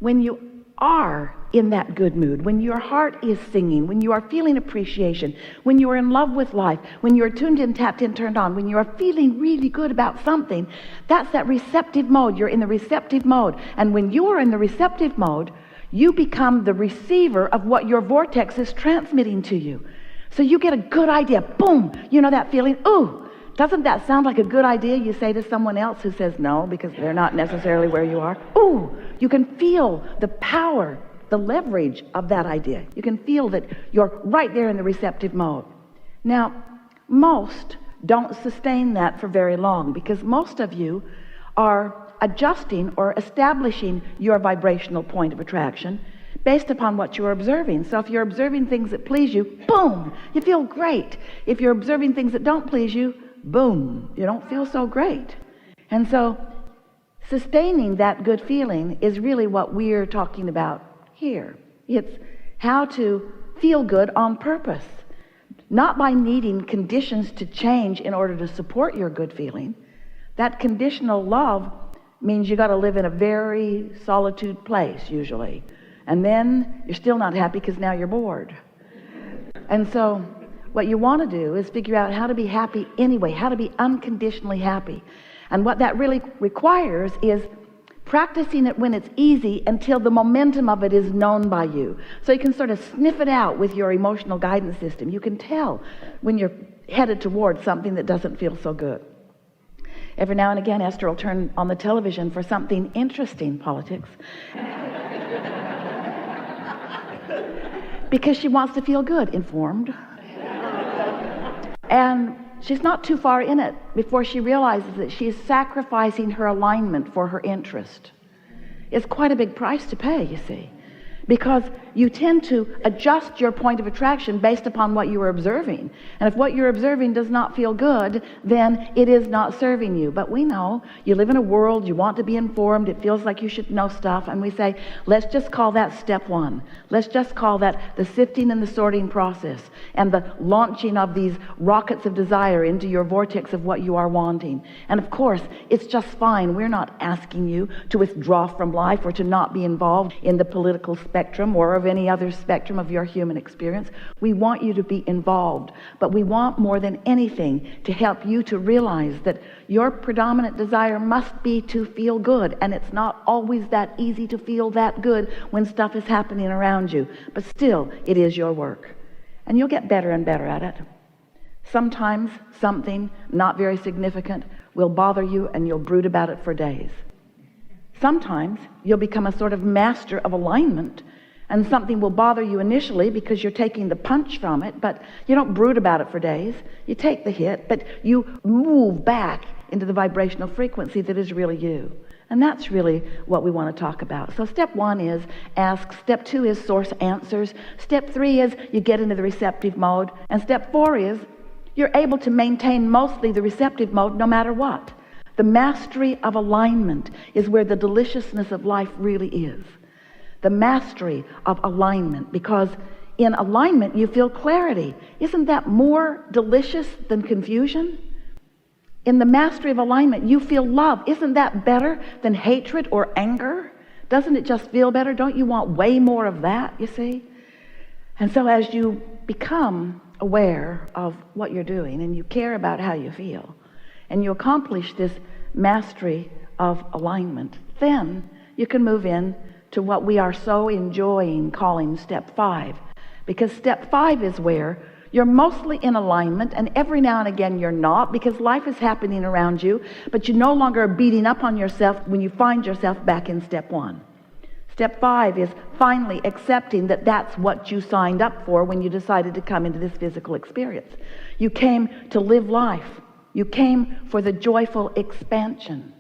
when you are in that good mood, when your heart is singing, when you are feeling appreciation, when you are in love with life, when you are tuned in, tapped in, turned on, when you are feeling really good about something, that's that receptive mode. You're in the receptive mode. And when you are in the receptive mode, you become the receiver of what your vortex is transmitting to you. So you get a good idea. Boom! You know that feeling? Ooh! Doesn't that sound like a good idea? You say to someone else who says no, because they're not necessarily where you are. Ooh! You can feel the power, the leverage of that idea. You can feel that you're right there in the receptive mode. Now, most don't sustain that for very long, because most of you are adjusting or establishing your vibrational point of attraction based upon what you're observing. So if you're observing things that please you, boom, you feel great. If you're observing things that don't please you, boom, you don't feel so great. And so sustaining that good feeling is really what we're talking about here. It's how to feel good on purpose, not by needing conditions to change in order to support your good feeling. That conditional love means you got to live in a very solitude place usually, and then you're still not happy because now you're bored. And so what you want to do is figure out how to be happy anyway, how to be unconditionally happy. And what that really requires is practicing it when it's easy until the momentum of it is known by you. So you can sort of sniff it out with your emotional guidance system. You can tell when you're headed towards something that doesn't feel so good. Every now and again, Esther will turn on the television for something interesting, politics, because she wants to feel good, informed. And she's not too far in it before she realizes that she's sacrificing her alignment for her interest. It's quite a big price to pay, you see, because you tend to adjust your point of attraction based upon what you are observing. And if what you're observing does not feel good, then it is not serving you. But we know you live in a world, you want to be informed, it feels like you should know stuff, and we say, let's just call that step one. Let's just call that the sifting and the sorting process, and the launching of these rockets of desire into your vortex of what you are wanting. And of course, it's just fine. We're not asking you to withdraw from life or to not be involved in the political spectrum or of any other spectrum of your human experience. We want you to be involved, but we want more than anything to help you to realize that your predominant desire must be to feel good, and it's not always that easy to feel that good when stuff is happening around you, but still it is your work, and you'll get better and better at it. Sometimes something not very significant will bother you and you'll brood about it for days. Sometimes you'll become a sort of master of alignment, and something will bother you initially because you're taking the punch from it, but you don't brood about it for days. You take the hit, but you move back into the vibrational frequency that is really you. And that's really what we want to talk about. So step one is ask. Step two is source answers. Step three is you get into the receptive mode. And step four is you're able to maintain mostly the receptive mode no matter what. The mastery of alignment is where the deliciousness of life really is. The mastery of alignment, because in alignment you feel clarity. Isn't that more delicious than confusion? In the mastery of alignment you feel love. Isn't that better than hatred or anger? Doesn't it just feel better? Don't you want way more of that, you see? And so as you become aware of what you're doing and you care about how you feel, and you accomplish this mastery of alignment, then you can move in to what we are so enjoying calling step five. Because step five is where you're mostly in alignment, and every now and again you're not, because life is happening around you, but you no longer are beating up on yourself when you find yourself back in step one. Step five is finally accepting that that's what you signed up for when you decided to come into this physical experience. You came to live life. You came for the joyful expansion.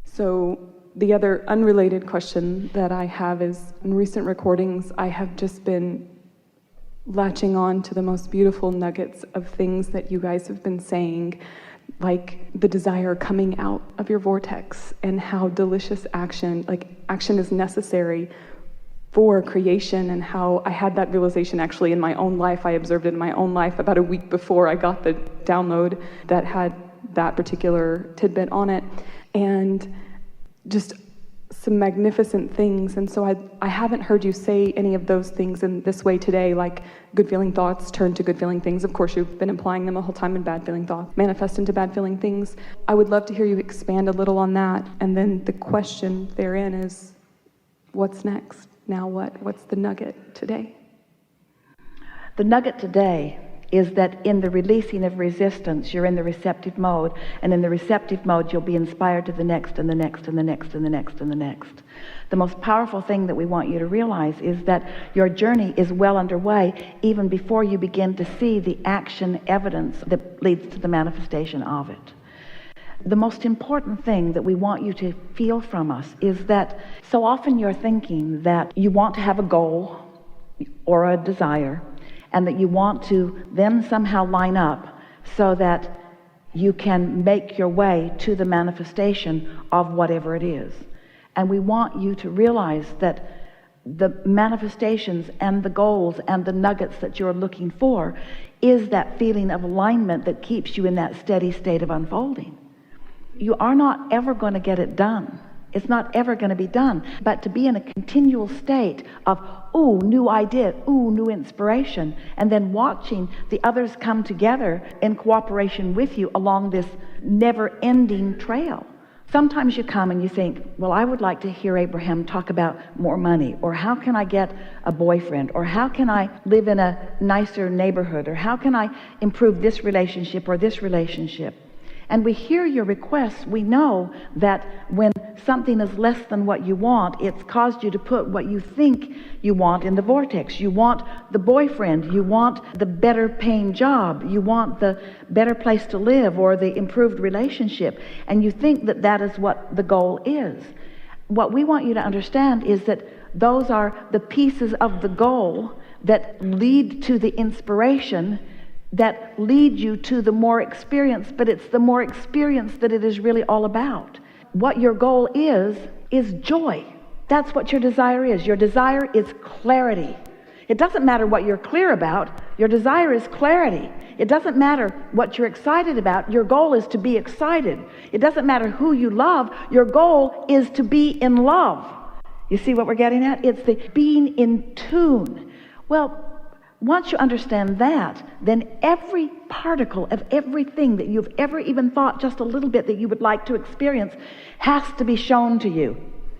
So the other unrelated question that I have is, in recent recordings, I have just been latching on to the most beautiful nuggets of things that you guys have been saying, like the desire coming out of your vortex, and how delicious action is necessary for creation, and how I had that realization actually in my own life. I observed it in my own life about a week before I got the download that had that particular tidbit on it. And just some magnificent things. And so I haven't heard you say any of those things in this way today, like good feeling thoughts turn to good feeling things. Of course, you've been implying them the whole time, and bad feeling thoughts manifest into bad feeling things. I would love to hear you expand a little on that. And then the question therein is, what's next? Now what? What's the nugget today? The nugget today is that in the releasing of resistance, you're in the receptive mode, and in the receptive mode, you'll be inspired to the next and the next and the next and the next and the next. The most powerful thing that we want you to realize is that your journey is well underway even before you begin to see the action evidence that leads to the manifestation of it. The most important thing that we want you to feel from us is that so often you're thinking that you want to have a goal or a desire, and that you want to then somehow line up so that you can make your way to the manifestation of whatever it is. And we want you to realize that the manifestations and the goals and the nuggets that you're looking for is that feeling of alignment that keeps you in that steady state of unfolding. You are not ever going to get it done. It's not ever going to be done. But to be in a continual state of, ooh, new idea, ooh, new inspiration, and then watching the others come together in cooperation with you along this never-ending trail. Sometimes you come and you think, well, I would like to hear Abraham talk about more money, or how can I get a boyfriend, or how can I live in a nicer neighborhood, or how can I improve this relationship or this relationship. And we hear your requests. We know that when something is less than what you want, it's caused you to put what you think you want in the vortex. You want the boyfriend, you want the better paying job, you want the better place to live or the improved relationship, and you think that that is what the goal is. What we want you to understand is that those are the pieces of the goal that lead to the inspiration, that lead you to the more experience, but it's the more experience that it is really all about. What your goal is joy. That's what your desire is. Your desire is clarity. It doesn't matter what you're clear about. Your desire is clarity. It doesn't matter what you're excited about. Your goal is to be excited. It doesn't matter who you love. Your goal is to be in love. You see what we're getting at? It's the being in tune. Well, once you understand that, then every particle of everything that you've ever even thought just a little bit that you would like to experience has to be shown to you.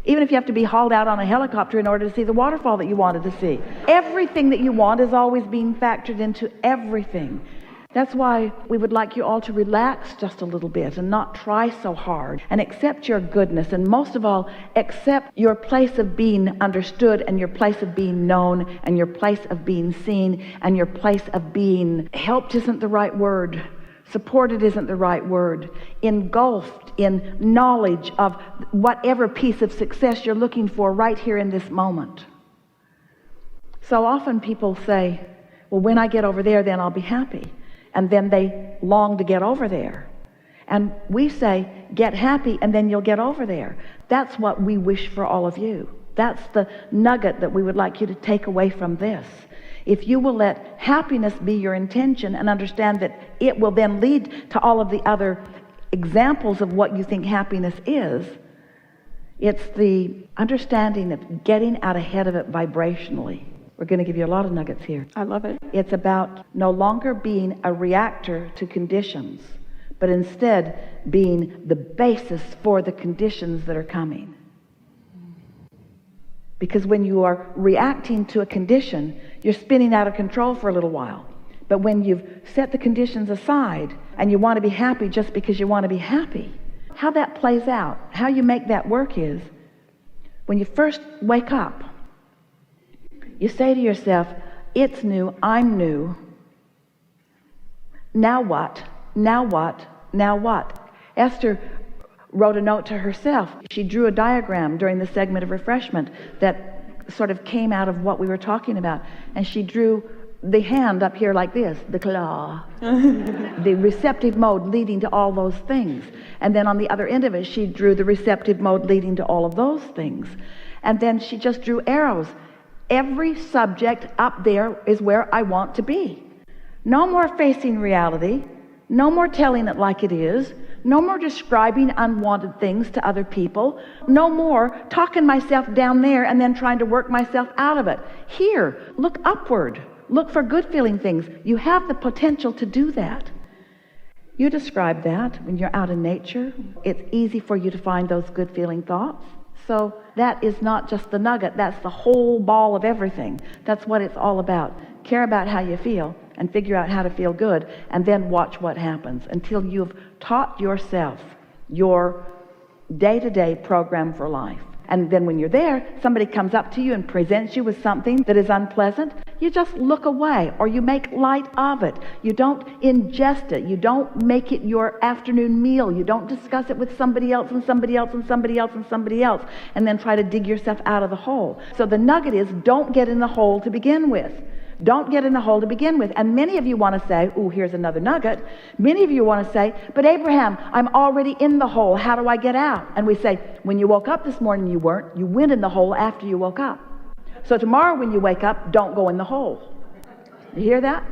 Even if you have to be hauled out on a helicopter in order to see the waterfall that you wanted to see. Everything that you want is always being factored into everything. That's why we would like you all to relax just a little bit and not try so hard, and accept your goodness, and most of all, accept your place of being understood, and your place of being known, and your place of being seen, and your place of being helped isn't the right word. Supported isn't the right word. Engulfed in knowledge of whatever piece of success you're looking for right here in this moment. So often people say, well, when I get over there, then I'll be happy. And then they long to get over there. And we say, get happy and then you'll get over there. That's what we wish for all of you. That's the nugget that we would like you to take away from this. If you will let happiness be your intention and understand that it will then lead to all of the other examples of what you think happiness is, it's the understanding of getting out ahead of it vibrationally. We're going to give you a lot of nuggets here. I love it. It's about no longer being a reactor to conditions, but instead being the basis for the conditions that are coming. Because when you are reacting to a condition, you're spinning out of control for a little while. But when you've set the conditions aside and you want to be happy just because you want to be happy, how that plays out, how you make that work is, when you first wake up, you say to yourself, it's new, I'm new. Now what? Now what? Now what? Esther wrote a note to herself. She drew a diagram during the segment of refreshment that sort of came out of what we were talking about. And she drew the hand up here like this, the claw, the receptive mode leading to all those things. And then on the other end of it, she drew the receptive mode leading to all of those things. And then she just drew arrows. Every subject up there is where I want to be. No more facing reality. No more telling it like it is. No more describing unwanted things to other people. No more talking myself down there and then trying to work myself out of it. Here, look upward. Look for good feeling things. You have the potential to do that. You describe that when you're out in nature. It's easy for you to find those good feeling thoughts. So that is not just the nugget, that's the whole ball of everything. That's what it's all about. Care about how you feel and figure out how to feel good, and then watch what happens until you've taught yourself your day-to-day program for life. And then when you're there, somebody comes up to you and presents you with something that is unpleasant, you just look away, or you make light of it. You don't ingest it. You don't make it your afternoon meal. You don't discuss it with somebody else and somebody else and somebody else and somebody else, and then try to dig yourself out of the hole. So the nugget is, don't get in the hole to begin with. Don't get in the hole to begin with. And many of you want to say, oh, here's another nugget. Many of you want to say, but Abraham, I'm already in the hole. How do I get out? And we say, when you woke up this morning, you weren't. You went in the hole after you woke up. So tomorrow when you wake up, don't go in the hole. You hear that?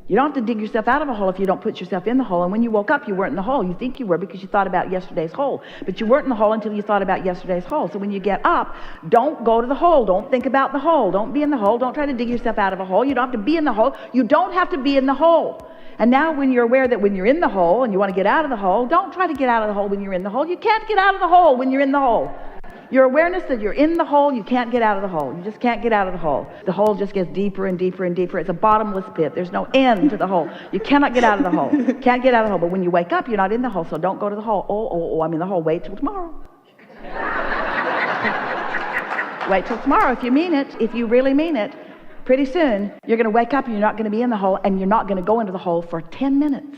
You don't have to dig yourself out of a hole if you don't put yourself in the hole. And when you woke up, you weren't in the hole. You think you were because you thought about yesterday's hole. But you weren't in the hole until you thought about yesterday's hole. So when you get up, don't go to the hole. Don't think about the hole. Don't be in the hole. Don't try to dig yourself out of a hole. You don't have to be in the hole. You don't have to be in the hole. And now when you're aware that when you're in the hole and you want to get out of the hole, don't try to get out of the hole when you're in the hole. You can't get out of the hole when you're in the hole. Your awareness that you're in the hole, you can't get out of the hole. You just can't get out of the hole. The hole just gets deeper and deeper and deeper. It's a bottomless pit. There's no end to the hole. You cannot get out of the hole. Can't get out of the hole. But when you wake up, you're not in the hole, so don't go to the hole. Oh, I'm in the hole. Wait till tomorrow. Wait till tomorrow if you mean it. If you really mean it. Pretty soon, you're going to wake up and you're not going to be in the hole, and you're not going to go into the hole for 10 minutes.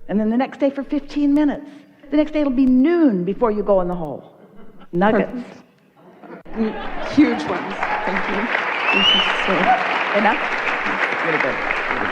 And then the next day for 15 minutes. The next day it'll be noon before you go in the hole. Nuggets. Huge ones. Thank you. Thank you so much. Enough? Really good.